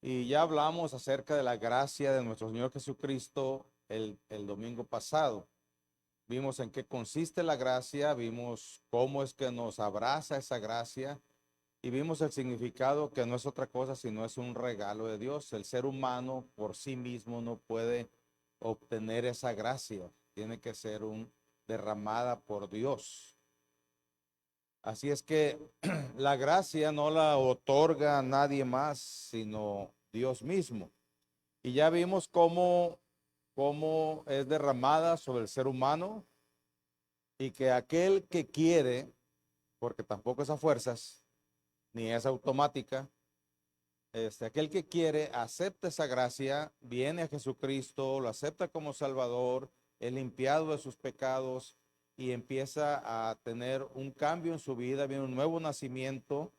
Y ya hablamos acerca de la gracia de nuestro Señor Jesucristo el domingo pasado. Vimos en qué consiste la gracia, vimos cómo es que nos abraza esa gracia y vimos el significado que no es otra cosa sino es un regalo de Dios. El ser humano por sí mismo no puede obtener esa gracia, tiene que ser derramada por Dios. Así es que la gracia no la otorga nadie más, sino Dios mismo. Y ya vimos cómo es derramada sobre el ser humano y que aquel que quiere, porque tampoco es a fuerzas, ni es automática, aquel que quiere acepta esa gracia, viene a Jesucristo, lo acepta como Salvador, es limpiado de sus pecados y empieza a tener un cambio en su vida, viene un nuevo nacimiento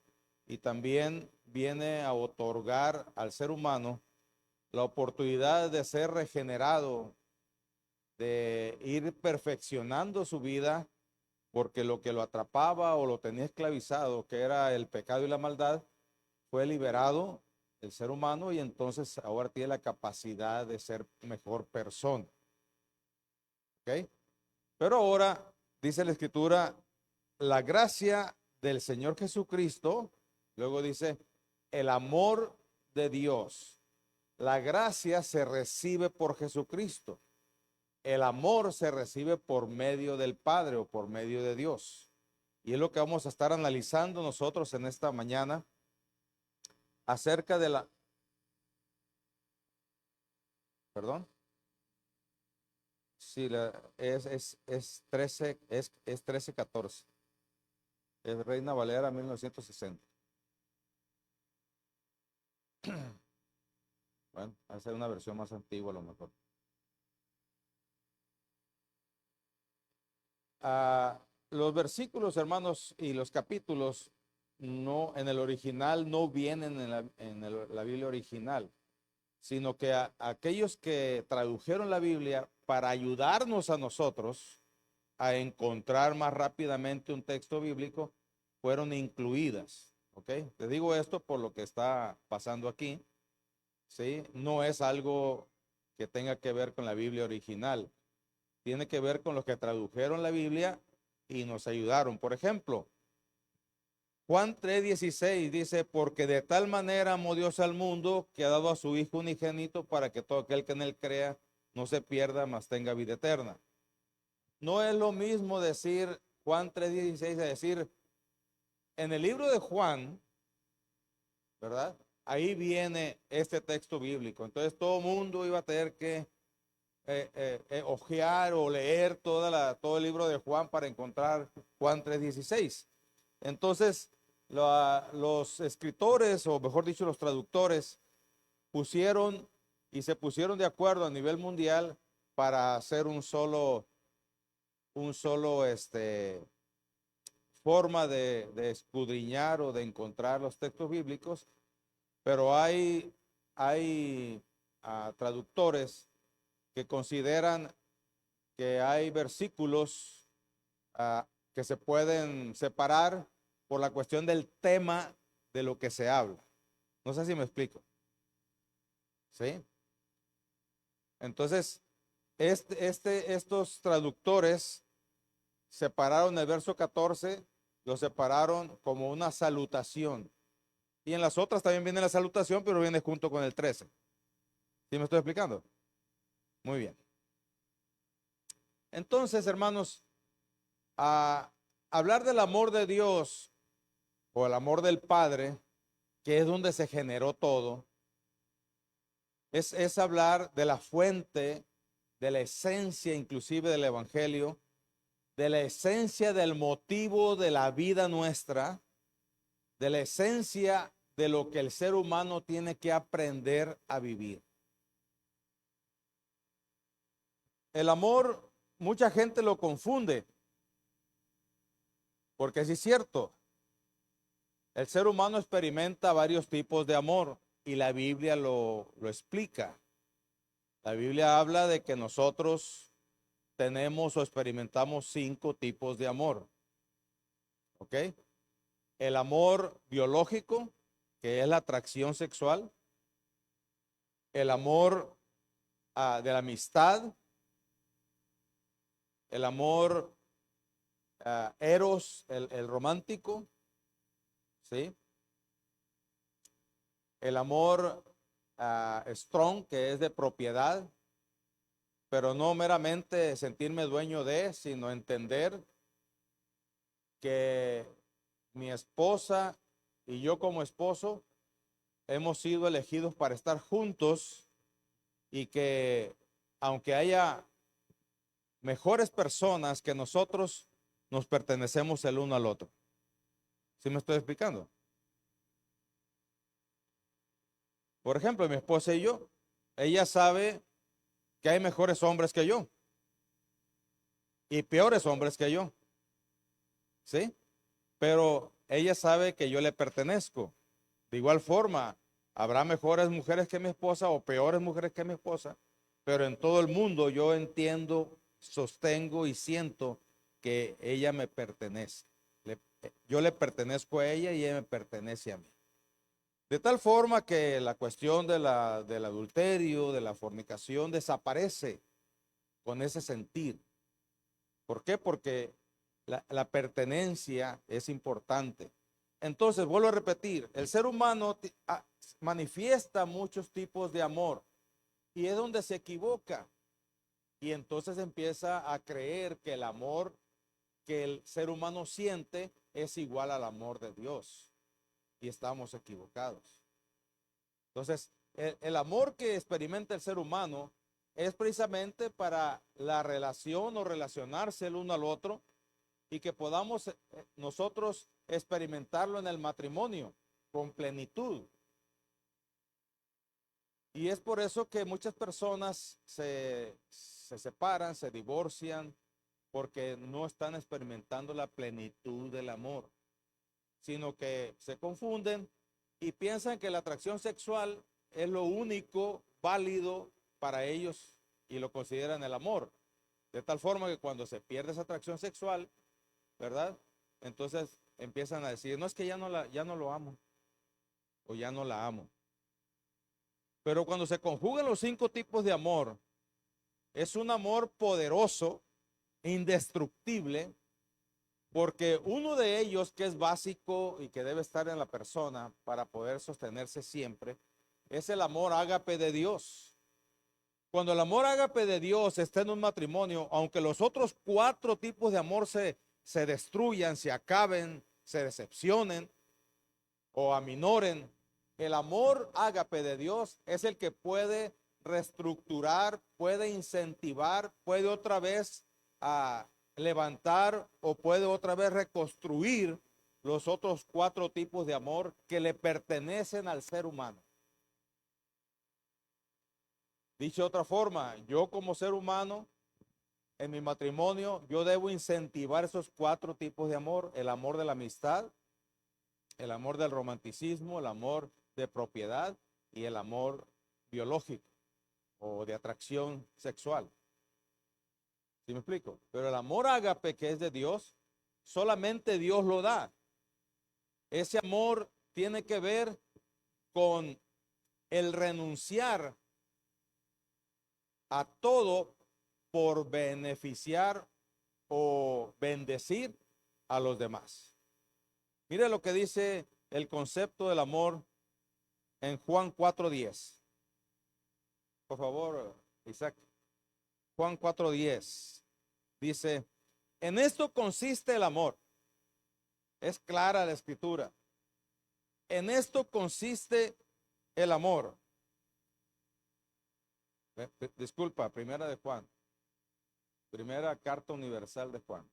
y también viene a otorgar al ser humano la oportunidad de ser regenerado, de ir perfeccionando su vida, porque lo que lo atrapaba o lo tenía esclavizado, que era el pecado y la maldad, fue liberado el ser humano y entonces ahora tiene la capacidad de ser mejor persona. ¿Ok? Pero ahora, dice la Escritura, la gracia del Señor Jesucristo, luego dice, el amor de Dios. La gracia se recibe por Jesucristo. El amor se recibe por medio del Padre o por medio de Dios. Y es lo que vamos a estar analizando nosotros en esta mañana acerca de la, perdón, sí, es 13, es 13:14. Es Reina Valera 1960. Bueno, va a ser una versión más antigua a lo mejor. Ah, los versículos, hermanos, y los capítulos no en el original no vienen la Biblia original, sino que aquellos que tradujeron la Biblia para ayudarnos a nosotros a encontrar más rápidamente un texto bíblico fueron incluidas. ¿Ok? Te digo esto por lo que está pasando aquí. ¿Sí? No es algo que tenga que ver con la Biblia original. Tiene que ver con los que tradujeron la Biblia y nos ayudaron. Por ejemplo, Juan 3:16 dice, porque de tal manera amó Dios al mundo que ha dado a su Hijo unigénito para que todo aquel que en él crea no se pierda, mas tenga vida eterna. No es lo mismo decir Juan 3:16 a decir, en el libro de Juan, ¿verdad? Ahí viene este texto bíblico. Entonces todo mundo iba a tener que ojear o leer todo el libro de Juan para encontrar Juan 3:16. Entonces, los escritores, o mejor dicho, los traductores, pusieron y se pusieron de acuerdo a nivel mundial para hacer un solo forma de escudriñar o de encontrar los textos bíblicos, pero hay traductores que consideran que hay versículos que se pueden separar por la cuestión del tema de lo que se habla. No sé si me explico. ¿Sí? Entonces, estos traductores separaron el verso 14, lo separaron como una salutación. Y en las otras también viene la salutación, pero viene junto con el 13. ¿Sí me estoy explicando? Muy bien. Entonces, hermanos, a hablar del amor de Dios o el amor del Padre, que es donde se generó todo, es hablar de la fuente, de la esencia inclusive del Evangelio, de la esencia del motivo de la vida nuestra, de la esencia de lo que el ser humano tiene que aprender a vivir. El amor, mucha gente lo confunde, porque sí es cierto, el ser humano experimenta varios tipos de amor y la Biblia lo explica. La Biblia habla de que nosotros tenemos o experimentamos 5 tipos de amor. ¿Ok? El amor biológico, que es la atracción sexual. el amor de la amistad, el amor eros, el romántico, ¿sí? El amor strong, que es de propiedad, pero no meramente sentirme dueño de, sino entender que mi esposa y yo como esposo hemos sido elegidos para estar juntos y que aunque haya mejores personas que nosotros, nos pertenecemos el uno al otro. ¿Sí me estoy explicando? Por ejemplo, mi esposa y yo, ella sabe que hay mejores hombres que yo y peores hombres que yo, ¿sí? Pero ella sabe que yo le pertenezco. De igual forma, habrá mejores mujeres que mi esposa o peores mujeres que mi esposa, pero en todo el mundo yo entiendo, sostengo y siento que ella me pertenece. Yo le pertenezco a ella y ella me pertenece a mí. De tal forma que la cuestión del adulterio, de la fornicación, desaparece con ese sentir. ¿Por qué? Porque la pertenencia es importante. Entonces, vuelvo a repetir, el ser humano manifiesta muchos tipos de amor y es donde se equivoca. Y entonces empieza a creer que el amor que el ser humano siente es igual al amor de Dios. Y estamos equivocados. Entonces, el amor que experimenta el ser humano es precisamente para la relación o relacionarse el uno al otro y que podamos nosotros experimentarlo en el matrimonio con plenitud. Y es por eso que muchas personas se separan, se divorcian, porque no están experimentando la plenitud del amor, sino que se confunden y piensan que la atracción sexual es lo único válido para ellos y lo consideran el amor. De tal forma que cuando se pierde esa atracción sexual, ¿verdad? Entonces empiezan a decir, no, es que ya no lo amo o ya no la amo. Pero cuando se conjugan los 5 tipos de amor, es un amor poderoso, indestructible, porque uno de ellos que es básico y que debe estar en la persona para poder sostenerse siempre, es el amor ágape de Dios. Cuando el amor ágape de Dios está en un matrimonio, aunque los otros 4 tipos de amor se destruyan, se acaben, se decepcionen o aminoren, el amor ágape de Dios es el que puede reestructurar, puede incentivar, puede otra vez levantar o puede otra vez reconstruir los otros 4 tipos de amor que le pertenecen al ser humano. Dicho de otra forma, yo como ser humano, en mi matrimonio, yo debo incentivar esos 4 tipos de amor: el amor de la amistad, el amor del romanticismo, el amor de propiedad y el amor biológico o de atracción sexual. ¿Sí me explico? Pero el amor ágape, que es de Dios, solamente Dios lo da. Ese amor tiene que ver con el renunciar a todo por beneficiar o bendecir a los demás. Mire lo que dice el concepto del amor en Juan 4:10. Por favor, Isaac. Juan 4:10 dice, en esto consiste el amor. Es clara la escritura. En esto consiste el amor. Disculpa, primera de Juan. Primera carta universal de Juan.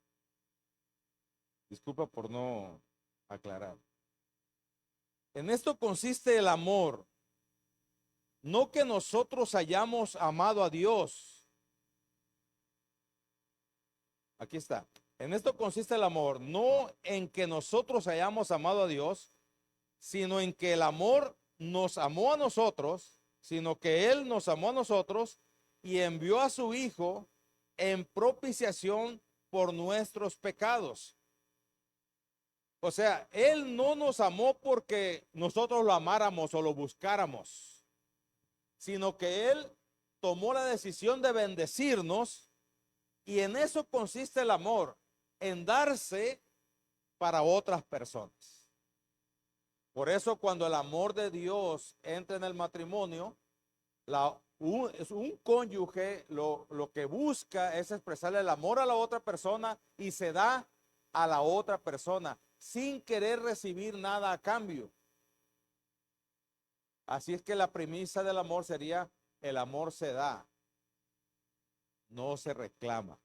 Disculpa por no aclarar. En esto consiste el amor. No que nosotros hayamos amado a Dios. Aquí está. En esto consiste el amor. No en que nosotros hayamos amado a Dios, sino en que el amor nos amó a nosotros, sino que Él nos amó a nosotros y envió a su Hijo en propiciación por nuestros pecados. O sea, Él no nos amó porque nosotros lo amáramos o lo buscáramos. sino que Él tomó la decisión de bendecirnos, y en eso consiste el amor, en darse para otras personas. Por eso cuando el amor de Dios entra en el matrimonio, es un cónyuge lo que busca es expresarle el amor a la otra persona y se da a la otra persona sin querer recibir nada a cambio. Así es que la premisa del amor sería: el amor se da, no se reclama.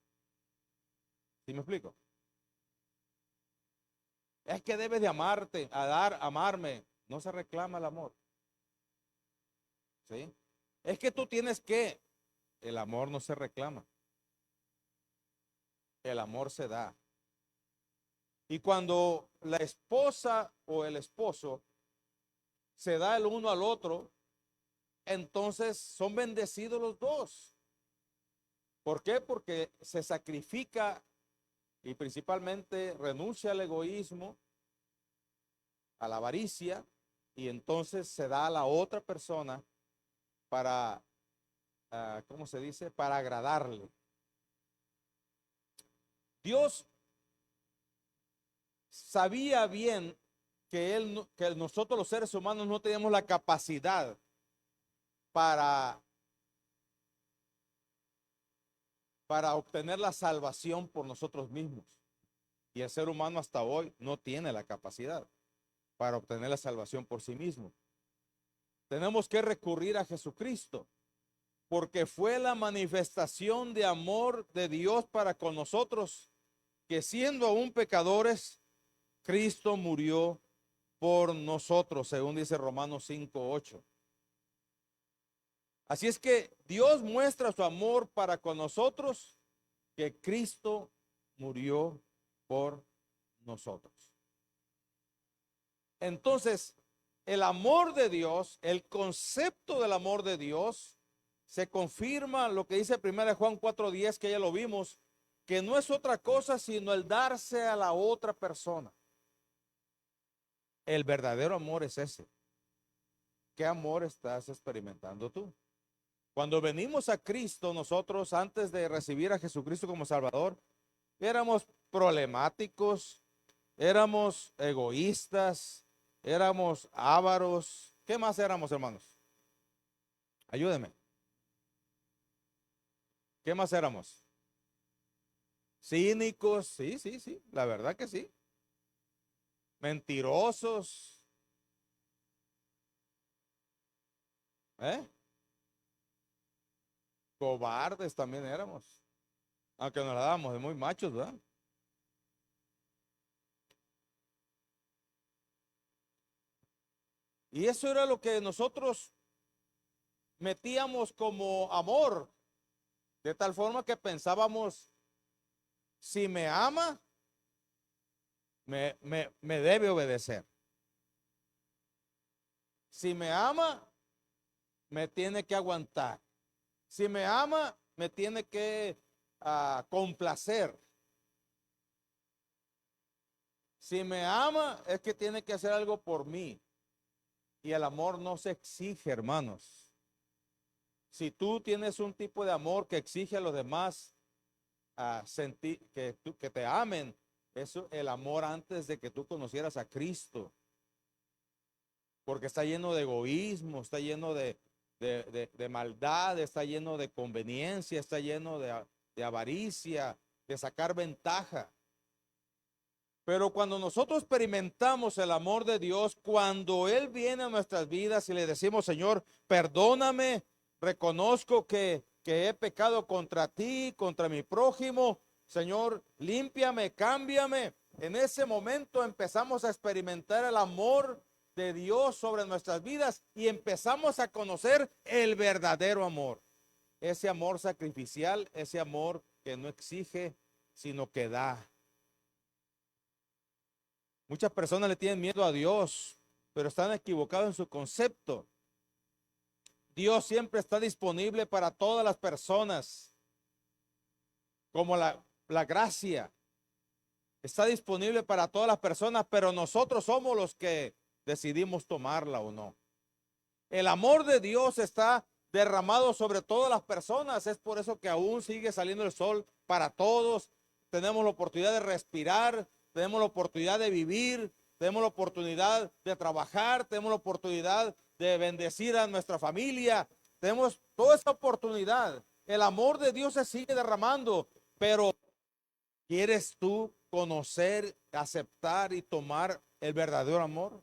¿Sí me explico? Es que debes de amarte, amarme. No se reclama el amor. ¿Sí? Es que tú tienes que. El amor no se reclama. El amor se da. Y cuando la esposa o el esposo se da el uno al otro, entonces son bendecidos los dos. ¿Por qué? Porque se sacrifica y principalmente renuncia al egoísmo, a la avaricia, y entonces se da a la otra persona para, ¿cómo se dice? Para agradarle. Dios sabía bien que nosotros los seres humanos no teníamos la capacidad para obtener la salvación por nosotros mismos. Y el ser humano hasta hoy no tiene la capacidad para obtener la salvación por sí mismo. Tenemos que recurrir a Jesucristo, porque fue la manifestación de amor de Dios para con nosotros, que siendo aún pecadores, Cristo murió por nosotros, según dice Romanos 5:8. Así es que Dios muestra su amor para con nosotros, que Cristo murió por nosotros. Entonces, el amor de Dios, el concepto del amor de Dios, se confirma lo que dice 1 Juan 4:10, que ya lo vimos, que no es otra cosa sino el darse a la otra persona. El verdadero amor es ese. ¿Qué amor estás experimentando tú? Cuando venimos a Cristo, nosotros, antes de recibir a Jesucristo como Salvador, éramos problemáticos, éramos egoístas, éramos ávaros. ¿Qué más éramos, hermanos? Ayúdenme. ¿Qué más éramos? Cínicos, sí, la verdad que sí. Mentirosos, ¿eh? Cobardes también éramos, aunque nos la dábamos de muy machos, ¿verdad? Y eso era lo que nosotros metíamos como amor, de tal forma que pensábamos: si me ama, me debe obedecer. Si me ama, me tiene que aguantar. Si me ama, me tiene que complacer. Si me ama, es que tiene que hacer algo por mí. Y el amor no se exige, hermanos. Si tú tienes un tipo de amor que exige a los demás sentir que te amen, eso el amor antes de que tú conocieras a Cristo, porque está lleno de egoísmo, está lleno de maldad, está lleno de conveniencia, está lleno de avaricia, de sacar ventaja. Pero cuando nosotros experimentamos el amor de Dios, cuando Él viene a nuestras vidas y le decimos: Señor, perdóname, reconozco que he pecado contra ti, contra mi prójimo, Señor, límpiame, cámbiame. En ese momento empezamos a experimentar el amor de Dios sobre nuestras vidas y empezamos a conocer el verdadero amor. Ese amor sacrificial, ese amor que no exige, sino que da. Muchas personas le tienen miedo a Dios, pero están equivocados en su concepto. Dios siempre está disponible para todas las personas, como la gracia está disponible para todas las personas, pero nosotros somos los que decidimos tomarla o no. El amor de Dios está derramado sobre todas las personas. Es por eso que aún sigue saliendo el sol para todos. Tenemos la oportunidad de respirar, tenemos la oportunidad de vivir, tenemos la oportunidad de trabajar, tenemos la oportunidad de bendecir a nuestra familia. Tenemos toda esa oportunidad. El amor de Dios se sigue derramando, pero ¿quieres tú conocer, aceptar y tomar el verdadero amor?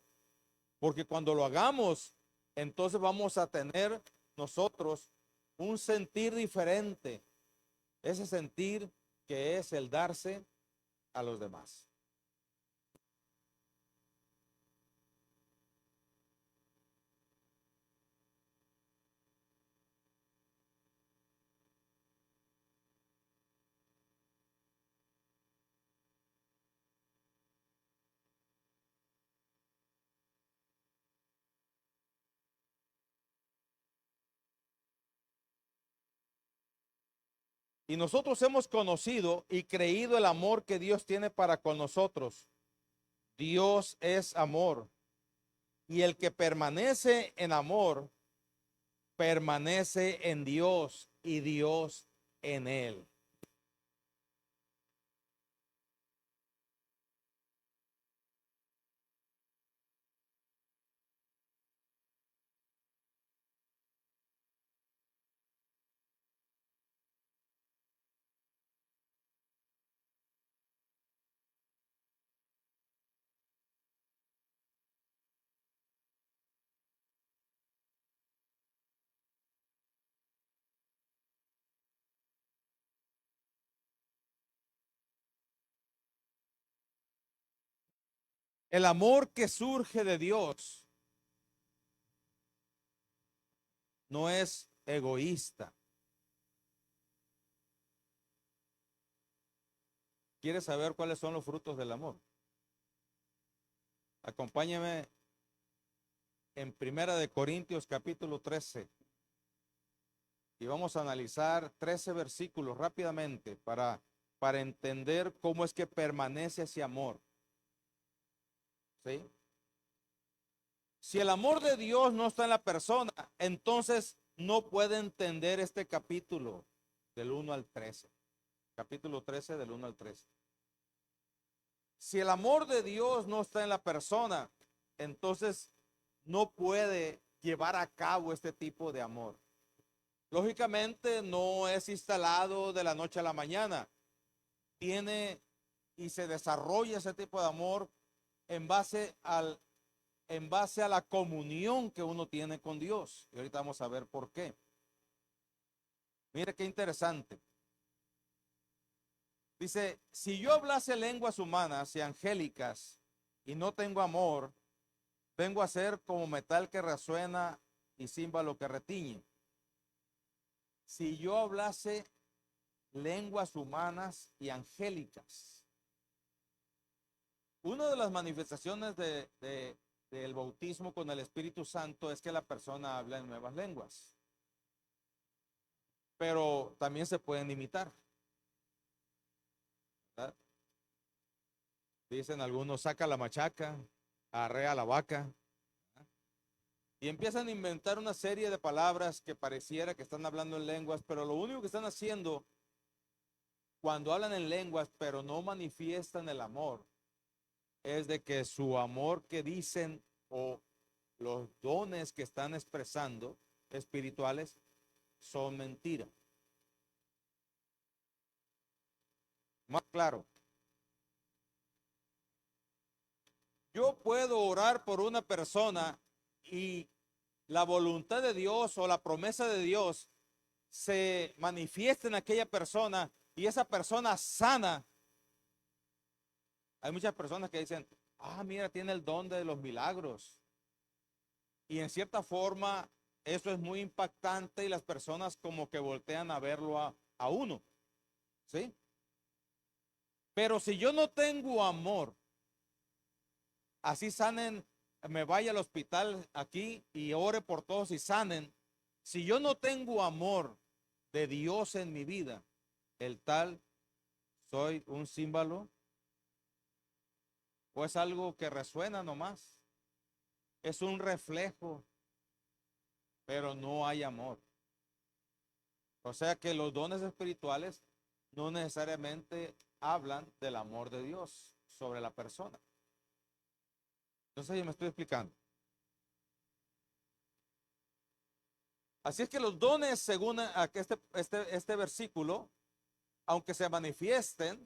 Porque cuando lo hagamos, entonces vamos a tener nosotros un sentir diferente. Ese sentir que es el darse a los demás. Y nosotros hemos conocido y creído el amor que Dios tiene para con nosotros. Dios es amor. Y el que permanece en amor, permanece en Dios y Dios en él. El amor que surge de Dios no es egoísta. ¿Quieres saber cuáles son los frutos del amor? Acompáñame en Primera de Corintios capítulo 13 y vamos a analizar 13 versículos rápidamente para entender cómo es que permanece ese amor. ¿Sí? Si el amor de Dios no está en la persona, entonces no puede entender este capítulo del 1 al 13. Capítulo 13 del 1 al 13. Si el amor de Dios no está en la persona, entonces no puede llevar a cabo este tipo de amor. Lógicamente no es instalado de la noche a la mañana. Tiene y se desarrolla ese tipo de amor en base en base a la comunión que uno tiene con Dios. Y ahorita vamos a ver por qué. Mire qué interesante. Dice, si yo hablase lenguas humanas y angélicas y no tengo amor, vengo a ser como metal que resuena y címbalo que retiñe. Si yo hablase lenguas humanas y angélicas. Una de las manifestaciones del bautismo con el Espíritu Santo es que la persona habla en nuevas lenguas. Pero también se pueden imitar, ¿verdad? Dicen algunos, saca la machaca, arrea la vaca. Y empiezan a inventar una serie de palabras que pareciera que están hablando en lenguas, pero lo único que están haciendo cuando hablan en lenguas, pero no manifiestan el amor, es de que su amor que dicen o los dones que están expresando espirituales son mentira. Más claro, yo puedo orar por una persona y la voluntad de Dios o la promesa de Dios se manifiesta en aquella persona y esa persona sana. Hay muchas personas que dicen, ah, mira, tiene el don de los milagros. Y en cierta forma, eso es muy impactante y las personas como que voltean a verlo a uno. ¿Sí? Pero si yo no tengo amor, así sanen, me vaya al hospital aquí y ore por todos y sanen. Si yo no tengo amor de Dios en mi vida, el tal soy un símbolo o es algo que resuena nomás. Es un reflejo, pero no hay amor. O sea que los dones espirituales no necesariamente hablan del amor de Dios sobre la persona. Entonces yo me estoy explicando. Así es que los dones, según este versículo, aunque se manifiesten,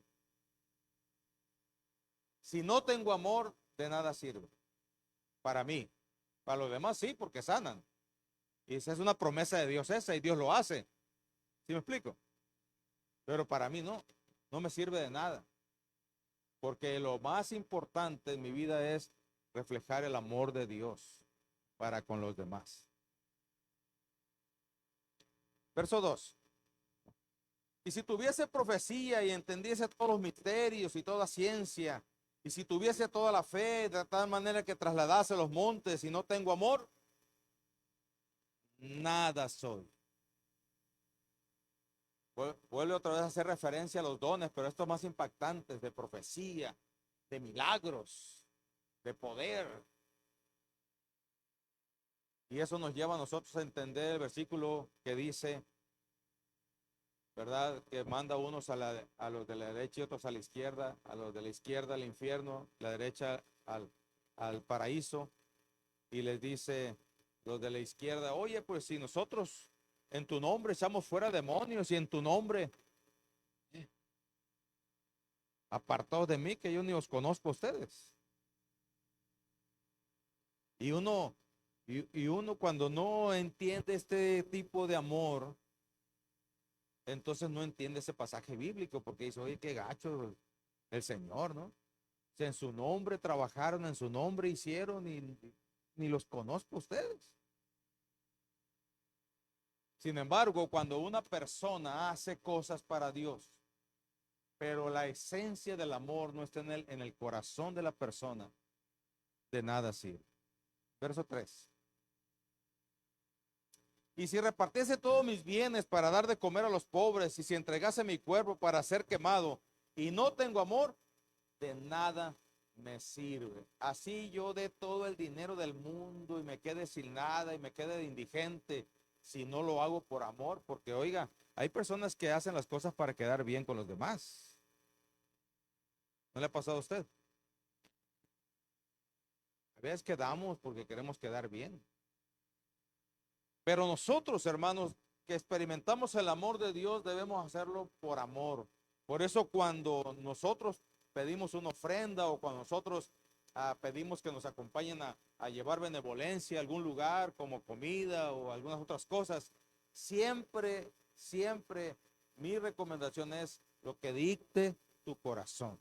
si no tengo amor, de nada sirve. Para mí. Para los demás sí, porque sanan. Y esa es una promesa de Dios esa, y Dios lo hace. ¿Sí me explico? Pero para mí no, no me sirve de nada. Porque lo más importante en mi vida es reflejar el amor de Dios para con los demás. Verso 2. Y si tuviese profecía y entendiese todos los misterios y toda ciencia, y si tuviese toda la fe de tal manera que trasladase los montes y no tengo amor, nada soy. Vuelve otra vez a hacer referencia a los dones, pero estos más impactantes, de profecía, de milagros, de poder. Y eso nos lleva a nosotros a entender el versículo que dice, ¿verdad? Que manda unos a los de la derecha y otros a la izquierda, a los de la izquierda al infierno, la derecha al paraíso, y les dice los de la izquierda, oye, pues si nosotros en tu nombre echamos fuera demonios y en tu nombre, apartados de mí, que yo ni os conozco a ustedes. Y uno cuando no entiende este tipo de amor, entonces no entiende ese pasaje bíblico, porque dice, oye, qué gacho el Señor, ¿no? O sea, en su nombre trabajaron, en su nombre hicieron y ni los conozco a ustedes. Sin embargo, cuando una persona hace cosas para Dios, pero la esencia del amor no está en el corazón de la persona, de nada sirve. Verso 3. Y si repartiese todos mis bienes para dar de comer a los pobres, y si entregase mi cuerpo para ser quemado, y no tengo amor, de nada me sirve. Así yo dé todo el dinero del mundo y me quede sin nada y me quede indigente si no lo hago por amor, porque oiga, hay personas que hacen las cosas para quedar bien con los demás. ¿No le ha pasado a usted? A veces quedamos porque queremos quedar bien. Pero nosotros, hermanos, que experimentamos el amor de Dios, debemos hacerlo por amor. Por eso cuando nosotros pedimos una ofrenda o cuando nosotros pedimos que nos acompañen a llevar benevolencia a algún lugar como comida o algunas otras cosas, siempre, siempre mi recomendación es lo que dicte tu corazón.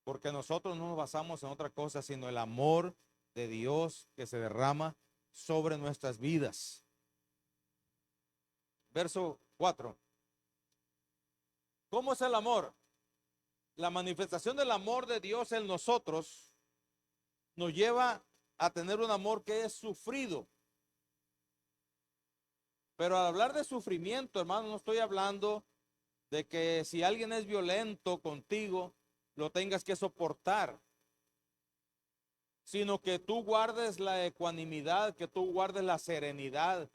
Porque nosotros no nos basamos en otra cosa sino el amor de Dios que se derrama sobre nuestras vidas. Verso 4. ¿Cómo es el amor? La manifestación del amor de Dios en nosotros nos lleva a tener un amor que es sufrido. Pero al hablar de sufrimiento, hermano, no estoy hablando de que si alguien es violento contigo, lo tengas que soportar, sino que tú guardes la ecuanimidad, que tú guardes la serenidad,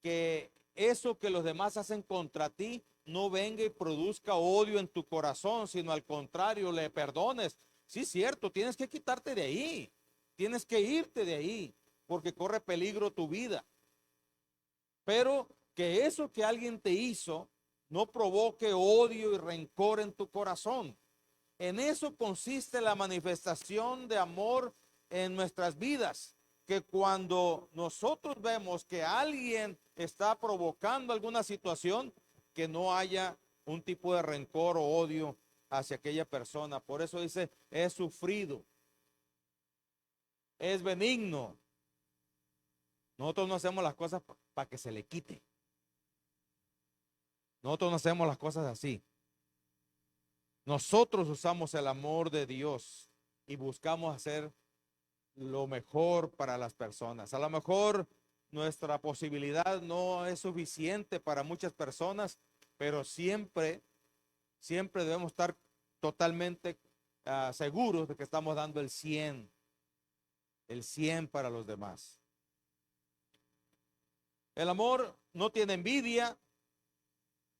que eso que los demás hacen contra ti no venga y produzca odio en tu corazón, sino al contrario, le perdones. Sí, cierto, tienes que quitarte de ahí, tienes que irte de ahí, porque corre peligro tu vida. Pero que eso que alguien te hizo no provoque odio y rencor en tu corazón. En eso consiste la manifestación de amor en nuestras vidas, que cuando nosotros vemos que alguien está provocando alguna situación, que no haya un tipo de rencor o odio hacia aquella persona. Por eso dice, es sufrido, es benigno. Nosotros no hacemos las cosas para que se le quite. Nosotros no hacemos las cosas así. Nosotros usamos el amor de Dios y buscamos hacer lo mejor para las personas. A lo mejor nuestra posibilidad no es suficiente para muchas personas, pero siempre, siempre debemos estar totalmente seguros de que estamos dando el 100 para los demás. El amor no tiene envidia,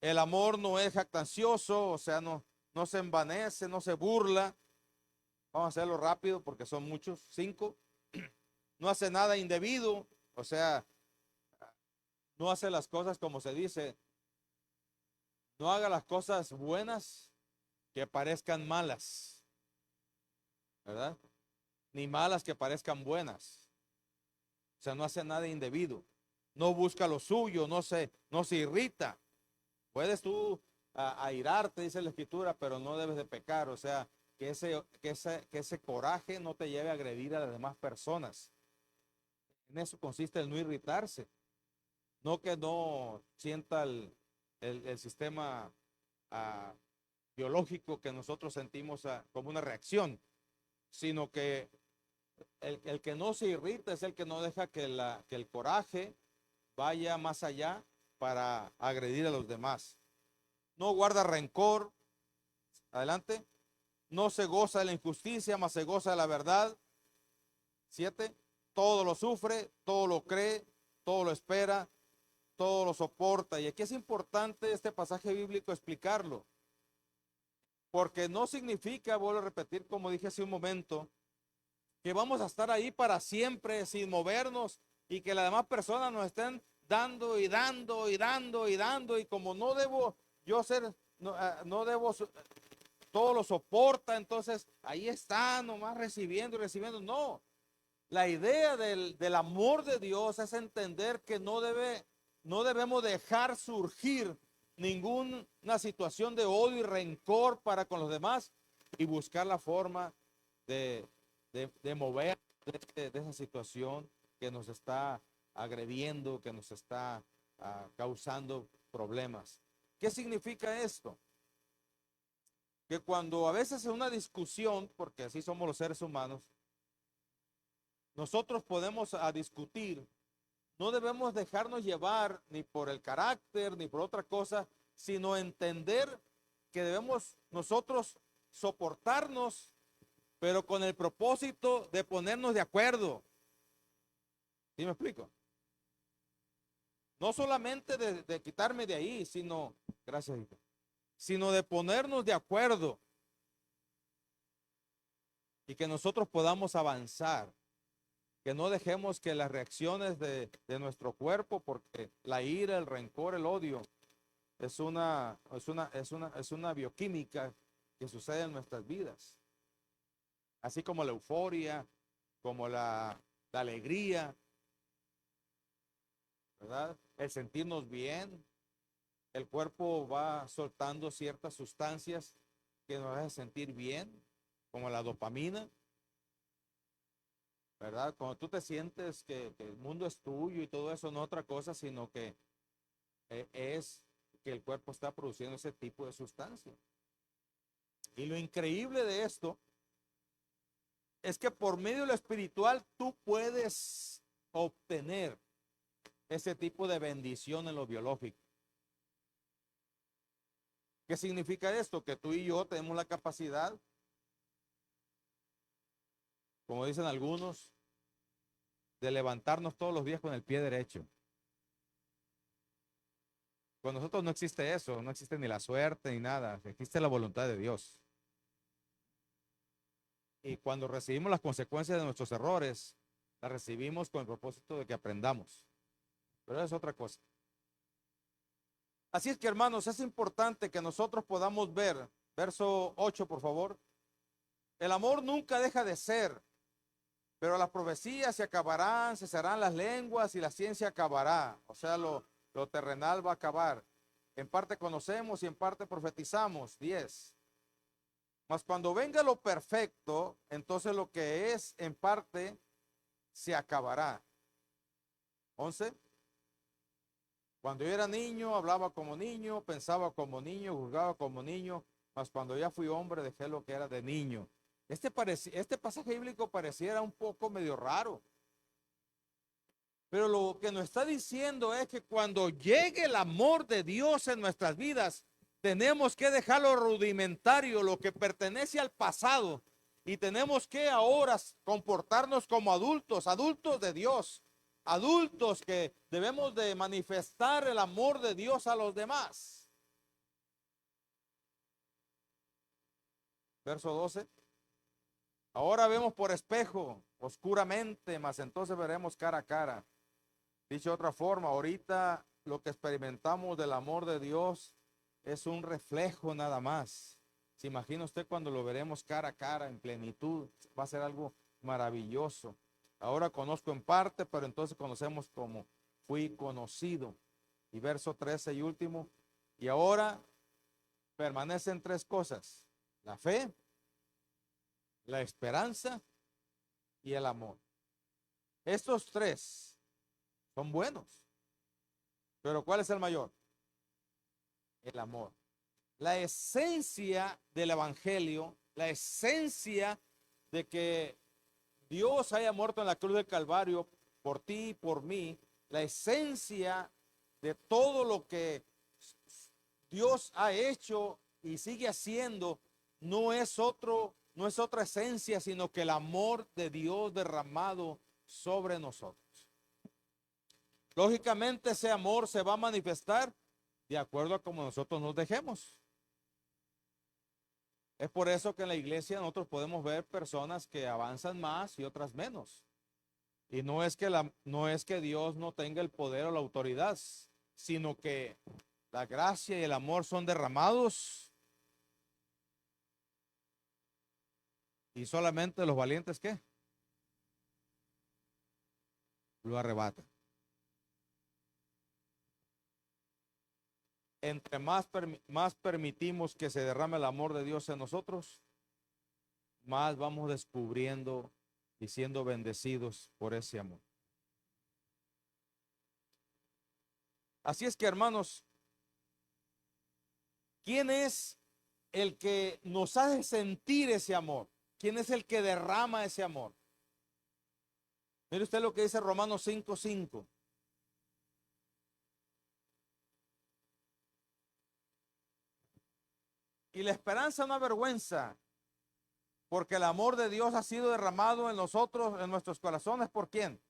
el amor no es jactancioso, o sea, no se envanece, no se burla. Vamos a hacerlo rápido porque son muchos. 5, no hace nada indebido, o sea, no hace las cosas como se dice, no haga las cosas buenas que parezcan malas, ¿verdad? Ni malas que parezcan buenas. O sea, no hace nada indebido, no busca lo suyo, no se irrita. Puedes tú airarte, dice la escritura, pero no debes de pecar. O sea, que ese coraje no te lleve a agredir a las demás personas. En eso consiste el no irritarse. No que no sienta el sistema ah, biológico que nosotros sentimos como una reacción, sino que el que no se irrita es el que no deja que el coraje vaya más allá para agredir a los demás. No guarda rencor. Adelante. No se goza de la injusticia, mas se goza de la verdad. 7. Todo lo sufre, todo lo cree, todo lo espera, todo lo soporta. Y aquí es importante este pasaje bíblico explicarlo. Porque no significa, vuelvo a repetir como dije hace un momento, que vamos a estar ahí para siempre sin movernos y que las demás personas nos estén dando y dando y dando y dando, y como no debo yo ser, no debo, todo lo soporta, entonces ahí está nomás recibiendo y recibiendo. No, la idea del amor de Dios es entender que no debemos dejar surgir ninguna situación de odio y rencor para con los demás y buscar la forma de mover de esa situación que nos está agrediendo, que nos está causando problemas. ¿Qué significa esto? Que cuando a veces en una discusión, porque así somos los seres humanos, nosotros podemos discutir, no debemos dejarnos llevar ni por el carácter ni por otra cosa, sino entender que debemos nosotros soportarnos, pero con el propósito de ponernos de acuerdo. ¿Sí me explico? No solamente de quitarme de ahí, sino, gracias, hijo, sino de ponernos de acuerdo y que nosotros podamos avanzar. Que no dejemos que las reacciones de nuestro cuerpo, porque la ira, el rencor, el odio, es una bioquímica que sucede en nuestras vidas. Así como la euforia, como la alegría, ¿verdad? El sentirnos bien, el cuerpo va soltando ciertas sustancias que nos hacen sentir bien, como la dopamina, ¿verdad? Cuando tú te sientes que el mundo es tuyo y todo eso, no otra cosa, sino que es que el cuerpo está produciendo ese tipo de sustancia. Y lo increíble de esto es que por medio de lo espiritual tú puedes obtener ese tipo de bendición en lo biológico. ¿Qué significa esto? Que tú y yo tenemos la capacidad, como dicen algunos, de levantarnos todos los días con el pie derecho. Con nosotros no existe eso, no existe ni la suerte ni nada, existe la voluntad de Dios. Y cuando recibimos las consecuencias de nuestros errores, las recibimos con el propósito de que aprendamos. Pero es otra cosa. Así es que, hermanos, es importante que nosotros podamos ver, verso 8, por favor. El amor nunca deja de ser, pero las profecías se acabarán, cesarán las lenguas y la ciencia acabará. O sea, lo terrenal va a acabar. En parte conocemos y en parte profetizamos. 10. Mas cuando venga lo perfecto, entonces lo que es en parte se acabará. 11. Cuando yo era niño, hablaba como niño, pensaba como niño, juzgaba como niño, mas cuando ya fui hombre, dejé lo que era de niño. Este pasaje bíblico pareciera un poco medio raro. Pero lo que nos está diciendo es que cuando llegue el amor de Dios en nuestras vidas, tenemos que dejar lo rudimentario, lo que pertenece al pasado, y tenemos que ahora comportarnos como adultos, adultos de Dios, adultos que debemos de manifestar el amor de Dios a los demás. Verso 12. Ahora vemos por espejo, oscuramente, mas entonces veremos cara a cara. Dicho de otra forma, ahorita lo que experimentamos del amor de Dios es un reflejo nada más. ¿Se imagina usted cuando lo veremos cara a cara en plenitud? Va a ser algo maravilloso. Ahora conozco en parte, pero entonces conocemos como fui conocido. Y verso 13 y último. Y ahora permanecen tres cosas: la fe, la esperanza y el amor. Estos tres son buenos. Pero ¿cuál es el mayor? El amor. La esencia del evangelio, la esencia de que Dios haya muerto en la cruz del Calvario por ti y por mí, la esencia de todo lo que Dios ha hecho y sigue haciendo, no es otra esencia, sino que el amor de Dios derramado sobre nosotros. Lógicamente ese amor se va a manifestar de acuerdo a como nosotros nos dejemos. Es por eso que en la iglesia nosotros podemos ver personas que avanzan más y otras menos. Y no es que Dios no tenga el poder o la autoridad, sino que la gracia y el amor son derramados y solamente los valientes, ¿qué? Lo arrebatan. Entre más permitimos que se derrame el amor de Dios en nosotros, más vamos descubriendo y siendo bendecidos por ese amor. Así es que, hermanos, ¿quién es el que nos hace sentir ese amor? ¿Quién es el que derrama ese amor? Mire usted lo que dice Romanos 5:5. Y la esperanza no avergüenza, porque el amor de Dios ha sido derramado en nosotros, en nuestros corazones. ¿Por quién?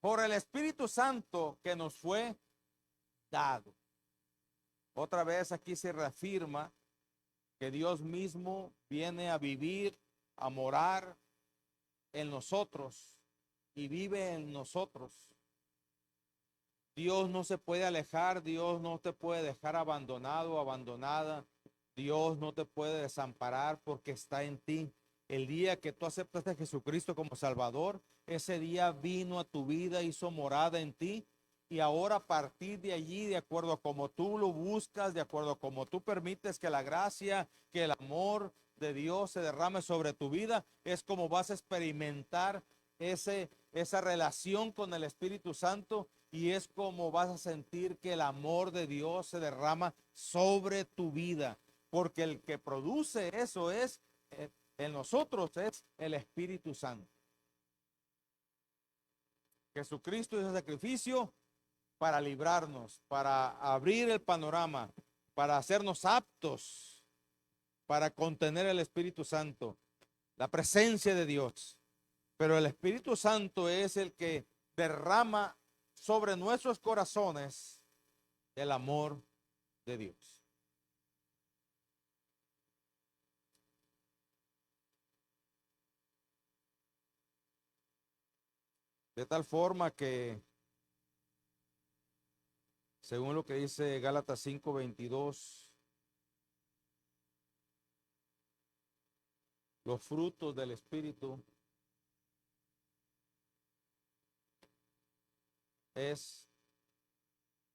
Por el Espíritu Santo que nos fue dado. Otra vez aquí se reafirma que Dios mismo viene a vivir, a morar en nosotros y vive en nosotros. Dios no se puede alejar, Dios no te puede dejar abandonado o abandonada. Dios no te puede desamparar porque está en ti. El día que tú aceptaste a Jesucristo como Salvador, ese día vino a tu vida, hizo morada en ti. Y ahora a partir de allí, de acuerdo a como tú lo buscas, de acuerdo a como tú permites que la gracia, que el amor de Dios se derrame sobre tu vida, es como vas a experimentar esa relación con el Espíritu Santo y es como vas a sentir que el amor de Dios se derrama sobre tu vida. Porque el que produce eso es en nosotros, es el Espíritu Santo. Jesucristo hizo sacrificio para librarnos, para abrir el panorama, para hacernos aptos, para contener el Espíritu Santo, la presencia de Dios. Pero el Espíritu Santo es el que derrama sobre nuestros corazones el amor de Dios. De tal forma que, según lo que dice Gálatas 5:22, los frutos del Espíritu es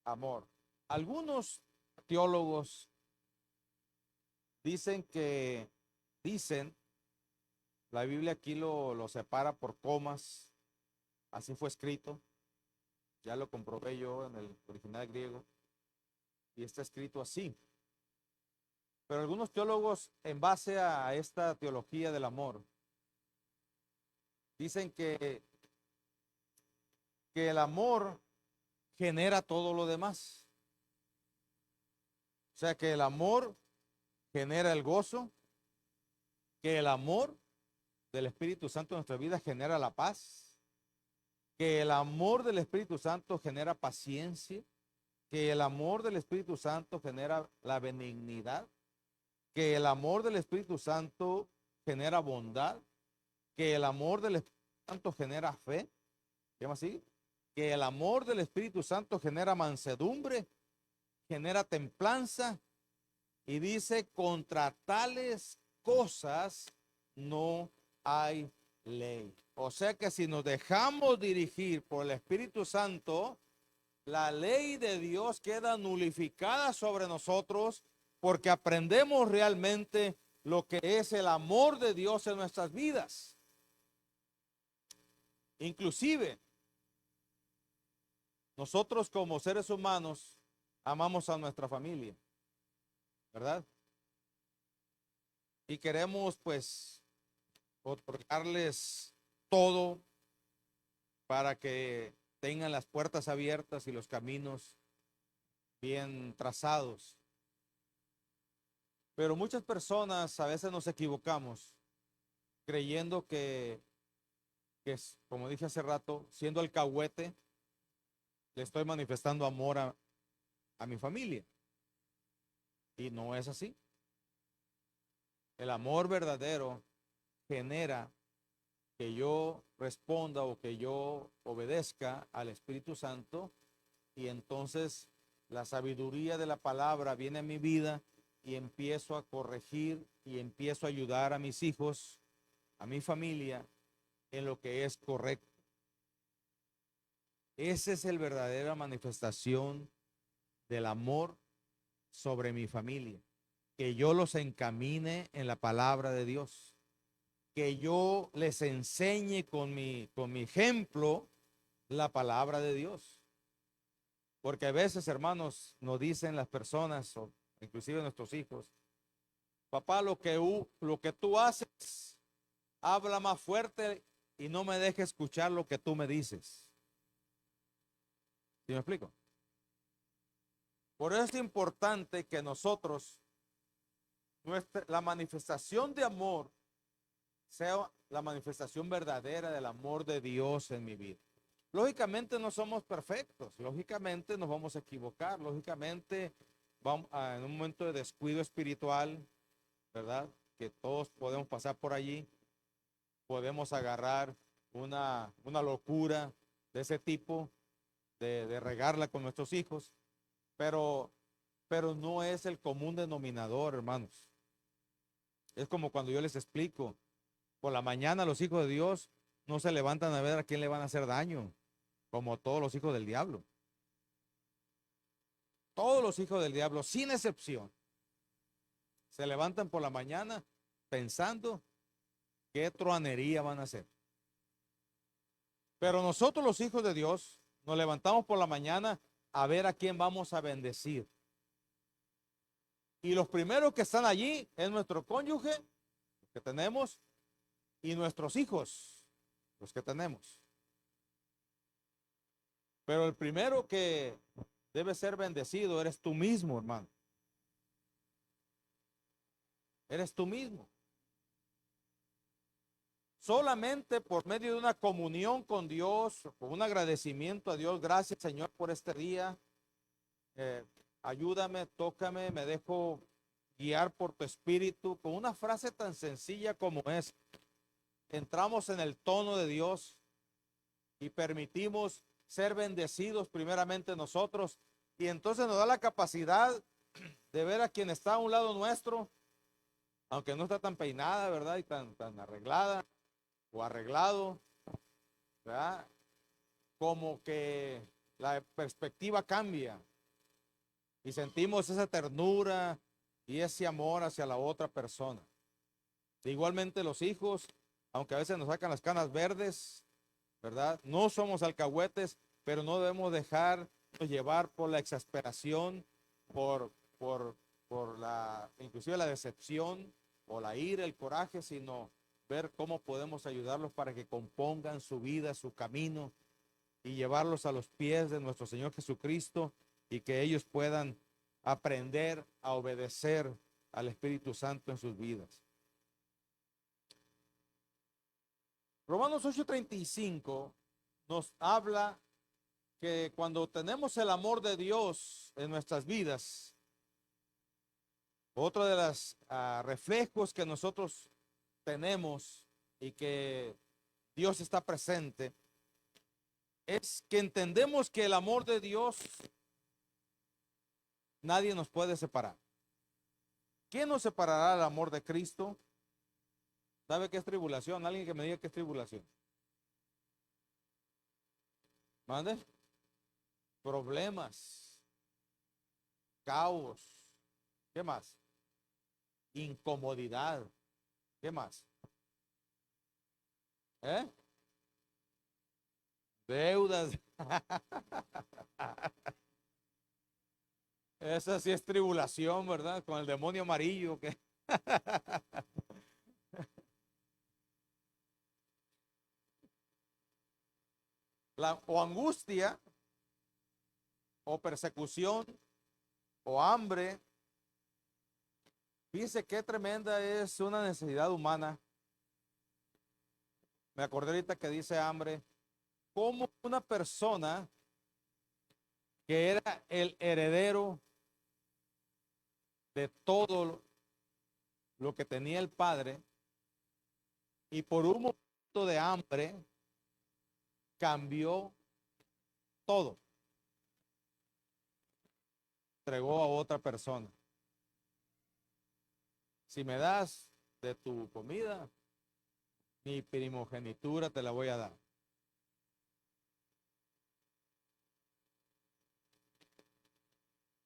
amor. Algunos teólogos dicen, la Biblia aquí lo separa por comas, así fue escrito, ya lo comprobé yo en el original griego, y está escrito así. Pero algunos teólogos, en base a esta teología del amor, dicen que el amor genera todo lo demás. O sea, que el amor genera el gozo, que el amor del Espíritu Santo en nuestra vida genera la paz, que el amor del Espíritu Santo genera paciencia, que el amor del Espíritu Santo genera la benignidad, que el amor del Espíritu Santo genera bondad, que el amor del Espíritu Santo genera fe, ¿qué más así? Que el amor del Espíritu Santo genera mansedumbre, genera templanza, y dice, contra tales cosas no hay ley. O sea que si nos dejamos dirigir por el Espíritu Santo, la ley de Dios queda nulificada sobre nosotros porque aprendemos realmente lo que es el amor de Dios en nuestras vidas. Inclusive, nosotros como seres humanos amamos a nuestra familia, ¿verdad? Y queremos pues otorgarles todo para que tengan las puertas abiertas y los caminos bien trazados. Pero muchas personas a veces nos equivocamos creyendo que es, como dije hace rato, siendo alcahuete, le estoy manifestando amor a mi familia. Y no es así. El amor verdadero genera que yo responda o que yo obedezca al Espíritu Santo, y entonces la sabiduría de la palabra viene a mi vida y empiezo a corregir y empiezo a ayudar a mis hijos, a mi familia, en lo que es correcto. Esa es la verdadera manifestación del amor sobre mi familia, que yo los encamine en la palabra de Dios, que yo les enseñe con mi ejemplo la palabra de Dios. Porque a veces, hermanos, nos dicen las personas, o inclusive nuestros hijos, papá, lo que tú haces, habla más fuerte y no me dejes escuchar lo que tú me dices. ¿Sí me explico? Por eso es importante que nosotros, la manifestación de amor, sea la manifestación verdadera del amor de Dios en mi vida. Lógicamente no somos perfectos, lógicamente nos vamos a equivocar, lógicamente vamos en un momento de descuido espiritual, ¿verdad? Que todos podemos pasar por allí, podemos agarrar una locura de ese tipo, de regarla con nuestros hijos, pero, pero no es el común denominador, hermanos. Es como cuando yo les explico, por la mañana los hijos de Dios no se levantan a ver a quién le van a hacer daño, como todos los hijos del diablo. Todos los hijos del diablo, sin excepción, se levantan por la mañana pensando qué truanería van a hacer. Pero nosotros los hijos de Dios nos levantamos por la mañana a ver a quién vamos a bendecir. Y los primeros que están allí es nuestro cónyuge, que tenemos, y nuestros hijos, los que tenemos. Pero el primero que debe ser bendecido eres tú mismo, hermano. Eres tú mismo. Solamente por medio de una comunión con Dios, con un agradecimiento a Dios, gracias Señor por este día. Ayúdame, tócame, me dejo guiar por tu espíritu. Con una frase tan sencilla como es, entramos en el tono de Dios y permitimos ser bendecidos primeramente nosotros, y entonces nos da la capacidad de ver a quien está a un lado nuestro, aunque no está tan peinada, ¿verdad? Y tan arreglada o arreglado, ¿verdad? Como que la perspectiva cambia y sentimos esa ternura y ese amor hacia la otra persona. Igualmente los hijos, aunque a veces nos sacan las canas verdes, ¿verdad? No somos alcahuetes, pero no debemos dejarnos llevar por la exasperación, por inclusive la decepción o la ira, el coraje, sino ver cómo podemos ayudarlos para que compongan su vida, su camino, y llevarlos a los pies de nuestro Señor Jesucristo, y que ellos puedan aprender a obedecer al Espíritu Santo en sus vidas. Romanos 8:35 nos habla que cuando tenemos el amor de Dios en nuestras vidas, otro de los reflejos que nosotros tenemos y que Dios está presente, es que entendemos que el amor de Dios nadie nos puede separar. ¿Quién nos separará del amor de Cristo? ¿Sabe qué es tribulación? Alguien que me diga qué es tribulación. ¿Mande? Problemas, caos, ¿qué más? Incomodidad, ¿qué más? Deudas. Esa sí es tribulación, ¿verdad? Con el demonio amarillo que o angustia, o persecución, o hambre. Fíjese qué tremenda es una necesidad humana. Me acordé ahorita que dice hambre. Como una persona que era el heredero de todo lo que tenía el padre, y por un momento de hambre cambió todo, entregó a otra persona. Si me das de tu comida, mi primogenitura te la voy a dar.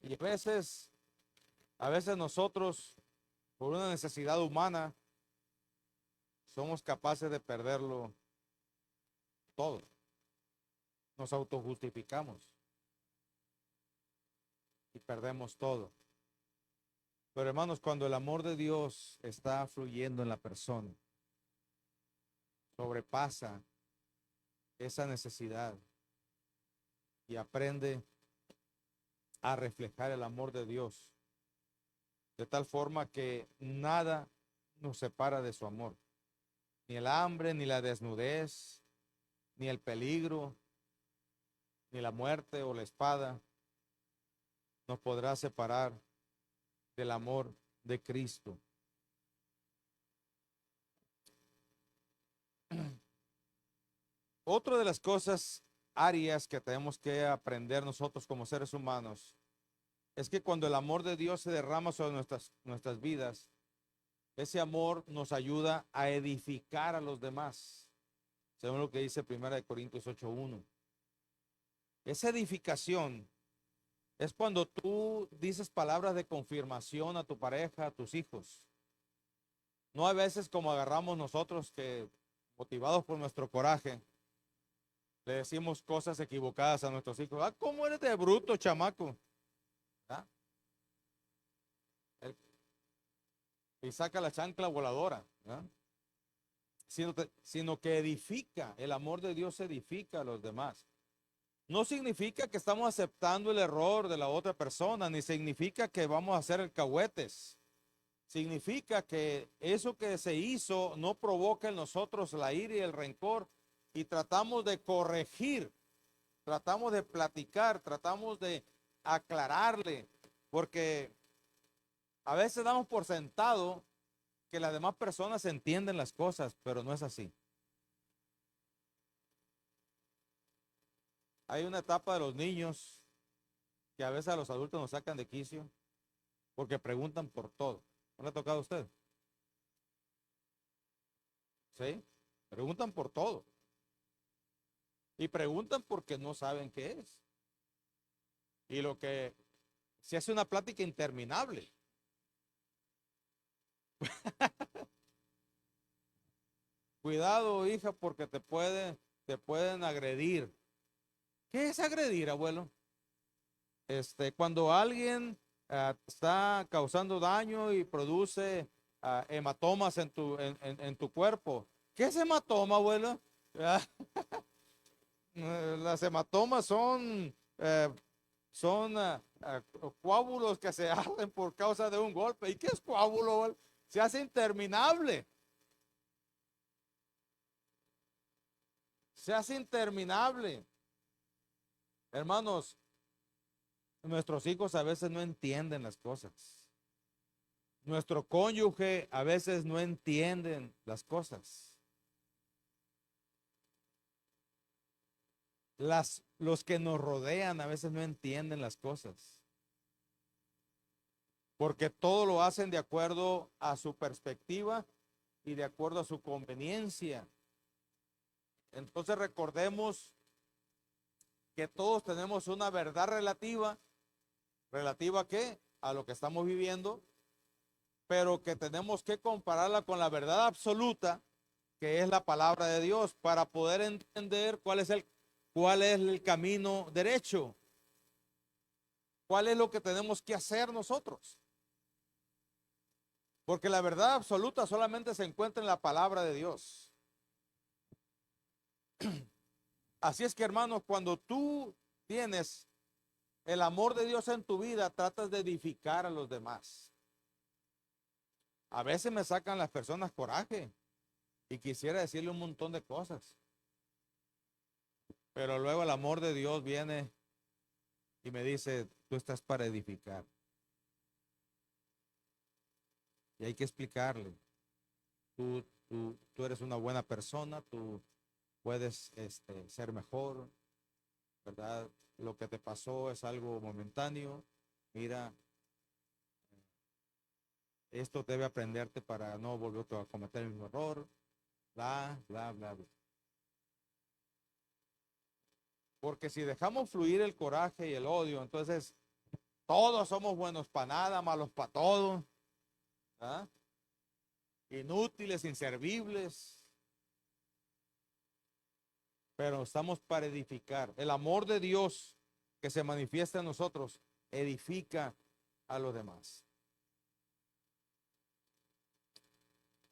Y a veces nosotros, por una necesidad humana, somos capaces de perderlo todo. Nos autojustificamos y perdemos todo. Pero hermanos, cuando el amor de Dios está fluyendo en la persona, sobrepasa esa necesidad y aprende a reflejar el amor de Dios, de tal forma que nada nos separa de su amor. Ni el hambre, ni la desnudez, ni el peligro, ni la muerte o la espada nos podrá separar del amor de Cristo. Otra de las cosas, áreas que tenemos que aprender nosotros como seres humanos, es que cuando el amor de Dios se derrama sobre nuestras vidas, ese amor nos ayuda a edificar a los demás, según lo que dice 1 Corintios 8:1. Esa edificación es cuando tú dices palabras de confirmación a tu pareja, a tus hijos. No hay veces como agarramos nosotros que, motivados por nuestro coraje, le decimos cosas equivocadas a nuestros hijos. Ah, ¿cómo eres de bruto, chamaco? ¿Ah? Y saca la chancla voladora. ¿Ah? Sino que edifica, el amor de Dios edifica a los demás. No significa que estamos aceptando el error de la otra persona, ni significa que vamos a hacer alcahuetes. Significa que eso que se hizo no provoca en nosotros la ira y el rencor, y tratamos de corregir, tratamos de platicar, tratamos de aclararle, porque a veces damos por sentado que las demás personas entienden las cosas, pero no es así. Hay una etapa de los niños que a veces a los adultos nos sacan de quicio porque preguntan por todo. ¿No le ha tocado a usted? ¿Sí? Preguntan por todo. Y preguntan porque no saben qué es. Y lo que se hace una plática interminable. Cuidado, hija, porque te pueden agredir. ¿Qué es agredir, abuelo? Cuando alguien está causando daño y produce hematomas en tu cuerpo. ¿Qué es hematoma, abuelo? Las hematomas son coágulos que se hacen por causa de un golpe. ¿Y qué es coágulo, abuelo? Se hace interminable. Se hace interminable. Hermanos, nuestros hijos a veces no entienden las cosas. Nuestro cónyuge a veces no entienden las cosas. Los que nos rodean a veces no entienden las cosas. Porque todo lo hacen de acuerdo a su perspectiva y de acuerdo a su conveniencia. Entonces recordemos que todos tenemos una verdad relativa. ¿Relativa a qué? A lo que estamos viviendo, pero que tenemos que compararla con la verdad absoluta, que es la palabra de Dios, para poder entender cuál es el camino derecho, cuál es lo que tenemos que hacer nosotros. Porque la verdad absoluta solamente se encuentra en la palabra de Dios. Así es que, hermanos, cuando tú tienes el amor de Dios en tu vida, tratas de edificar a los demás. A veces me sacan las personas coraje y quisiera decirle un montón de cosas. Pero luego el amor de Dios viene y me dice, tú estás para edificar. Y hay que explicarle, tú eres una buena persona, tú puedes ser mejor, ¿verdad? Lo que te pasó es algo momentáneo. Mira, esto debe aprenderte para no volver a cometer el mismo error, bla, bla, bla, bla. Porque si dejamos fluir el coraje y el odio, entonces todos somos buenos para nada, malos para todo, ¿ah? Inútiles, inservibles. Pero estamos para edificar. El amor de Dios que se manifiesta en nosotros edifica a los demás.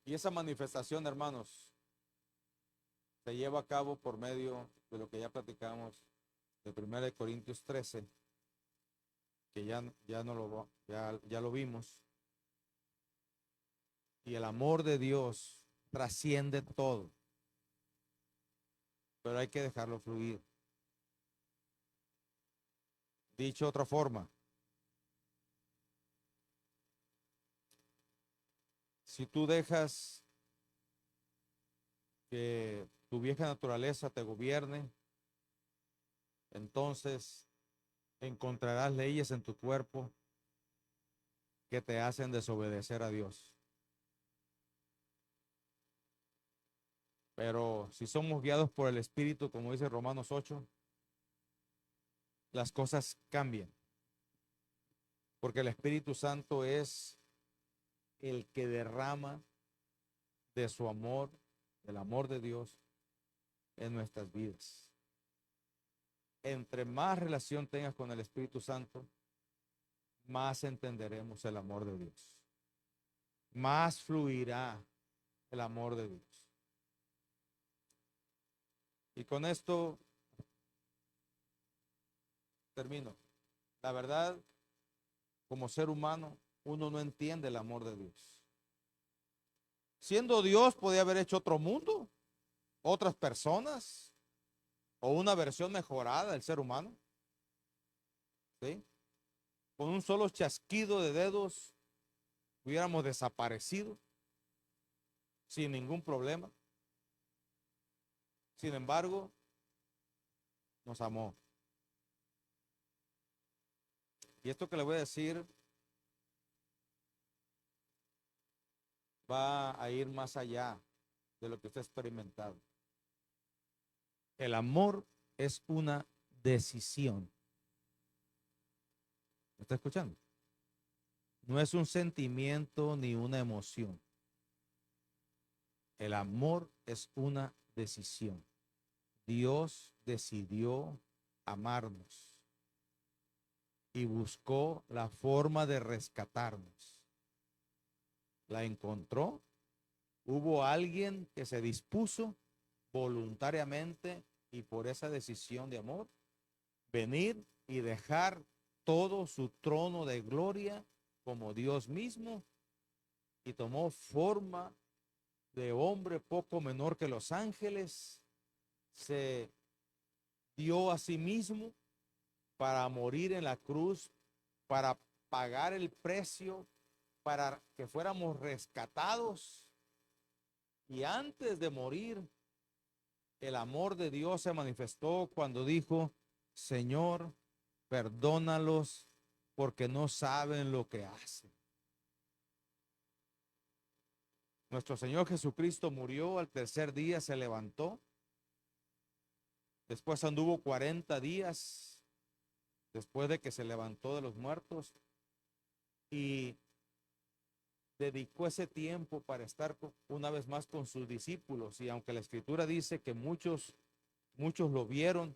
Y esa manifestación, hermanos, se lleva a cabo por medio de lo que ya platicamos de 1 Corintios 13, que ya lo vimos. Y el amor de Dios trasciende todo. Pero hay que dejarlo fluir. Dicho de otra forma, si tú dejas que tu vieja naturaleza te gobierne, entonces encontrarás leyes en tu cuerpo que te hacen desobedecer a Dios. Pero si somos guiados por el Espíritu, como dice Romanos 8, las cosas cambian. Porque el Espíritu Santo es el que derrama de su amor, el amor de Dios en nuestras vidas. Entre más relación tengas con el Espíritu Santo, más entenderemos el amor de Dios. Más fluirá el amor de Dios. Y con esto termino. La verdad, como ser humano, uno no entiende el amor de Dios. Siendo Dios, podía haber hecho otro mundo, otras personas, o una versión mejorada del ser humano. ¿Sí? Con un solo chasquido de dedos hubiéramos desaparecido sin ningún problema. Sin embargo, nos amó. Y esto que le voy a decir va a ir más allá de lo que usted ha experimentado. El amor es una decisión. ¿Me está escuchando? No es un sentimiento ni una emoción. El amor es una decisión. Dios decidió amarnos y buscó la forma de rescatarnos. La encontró. Hubo alguien que se dispuso voluntariamente y por esa decisión de amor, venir y dejar todo su trono de gloria como Dios mismo y tomó forma de hombre poco menor que los ángeles se dio a sí mismo para morir en la cruz, para pagar el precio, para que fuéramos rescatados. Y antes de morir, el amor de Dios se manifestó cuando dijo: Señor, perdónalos porque no saben lo que hacen. Nuestro Señor Jesucristo murió, al tercer día se levantó, después anduvo 40 días después de que se levantó de los muertos y dedicó ese tiempo para estar una vez más con sus discípulos. Y aunque la Escritura dice que muchos lo vieron,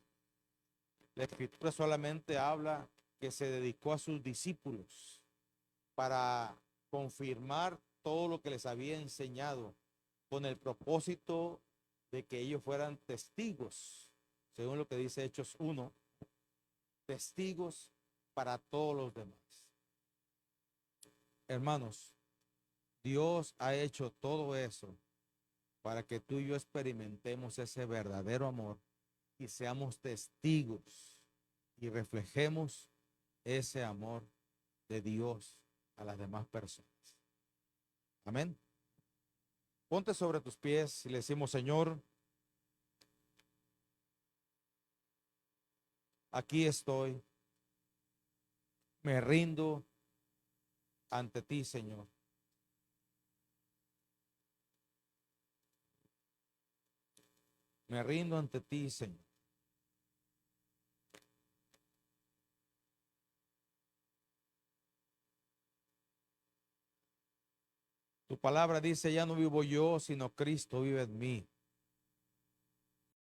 la Escritura solamente habla que se dedicó a sus discípulos para confirmar todo lo que les había enseñado, con el propósito de que ellos fueran testigos, según lo que dice Hechos 1, testigos para todos los demás. Hermanos, Dios ha hecho todo eso para que tú y yo experimentemos ese verdadero amor y seamos testigos y reflejemos ese amor de Dios a las demás personas. Amén. Ponte sobre tus pies y le decimos: Señor, aquí estoy, me rindo ante ti, Señor. Me rindo ante ti, Señor. Tu palabra dice: ya no vivo yo, sino Cristo vive en mí.